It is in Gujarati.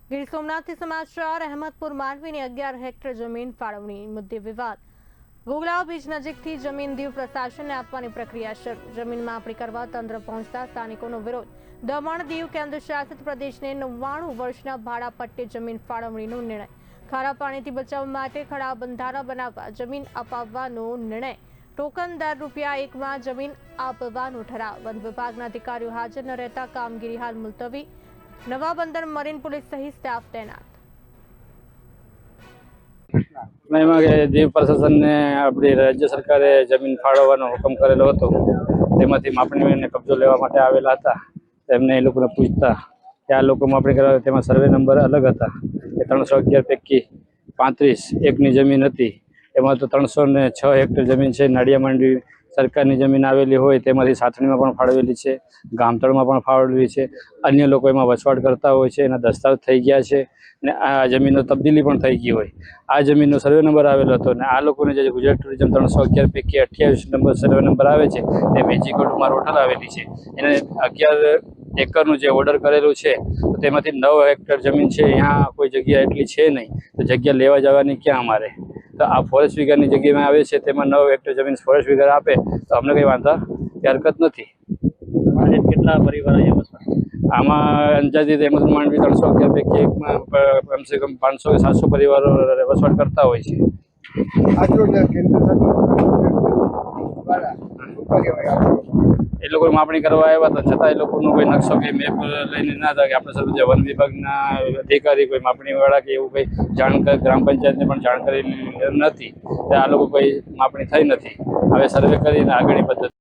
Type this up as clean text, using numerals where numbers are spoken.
ગીર સોમનાથથી સમાચાર અહેમદપુર માંડવીની 11 હેક્ટર જમીન ફાળવણી મુદ્દે વિવાદ। ગોગલાવ બીચ નજીકથી જમીન દીવ પ્રશાસનને આપવાની પ્રક્રિયા શરૂ। જમીન માપણી કરવા તંત્ર પહોંચતા સ્થાનિકોનો વિરોધ। દમણ દીવ કેન્દ્રશાસિત પ્રદેશને 99 વર્ષના ભાડા પટ્ટે જમીન ફાળવણીનો નિર્ણય। ખારા પાણીથી બચાવ માટે ખડા બંધારા બનાવવા જમીન અપાવવાનો નિર્ણય। ટોકન દર ₹1 માં જમીન આપવાનો ઠરાવ। વન વિભાગના અધિકારીઓ હાજર ન રહેતા કામગીરી હાલ મુલતવી। નવા બંદર મરીન પોલીસ સહિત સ્ટાફ તૈનાત। દીવ પ્રશાસનને આપણી રાજ્ય સરકારે જમીન ફાળવવાનો હુકમ કરેલો હતો, તેમાંથી માપણીને કબજો લેવા માટે આવેલા હતા। તેમને એ લોકોને પૂછતા કે આ લોકો માપણી કરવા, તેમાં સર્વે નંબર અલગ હતા કે 311 પૈકી 35 એકની જમીન હતી। એમાં તો 306 હેક્ટર જમીન છે। નાળિયા માંડવી સરકારની જમીન આવેલી હોય તેમાંથી સાથણીમાં પણ ફાળવેલી છે, ગામતળમાં પણ ફાળવેલી છે। અન્ય લોકો એમાં વસવાટ કરતા હોય છે, એના દસ્તાવેજ થઈ ગયા છે અને આ જમીનનો તબદીલી પણ થઈ ગઈ હોય। આ જમીનનો સર્વે નંબર આવેલો હતો અને આ લોકોને જે ગુજરાત ટુરિઝમ 311 પૈકી 28 નંબર સર્વે નંબર આવે છે તે મેજીકોટમાં હોટલ આવેલી છે, એને 11 એકરનું જે ઓર્ડર કરેલું છે તો તેમાંથી 9 હેક્ટર જમીન છે। અહીંયા કોઈ જગ્યા એટલી છે નહીં, તો જગ્યા લેવા જવાની ક્યાં અમારે? તો આ ફોરેસ્ટ વિભાગની જગ્યામાં આવે છે, તેમાં 9 હેક્ટર જમીન ફોરેસ્ટ વિભાગ આપે તો અમને કંઈ વાંધા કે હરકત નથી। કેટલા પરિવાર આમાં અંદાજિત અહેમદપુર માંડવી 311 પૈકી એકમાં કમસે કમ 500 કે 700 પરિવારો વસવાટ કરતા હોય છે। એ લોકો માપણી કરવા આવ્યા હતા, છતાં એ લોકોનો કોઈ નકશો કે મેપ લઈને ના હતા કે આપણે સર જે વન વિભાગના અધિકારી કોઈ માપણીવાળા કે એવું કંઈ જાણકારી ગ્રામ પંચાયતને પણ જાણકારી નથી, આ લોકો કોઈ માપણી થઈ નથી। હવે સર્વે કરીને આગળની પદ્ધતિ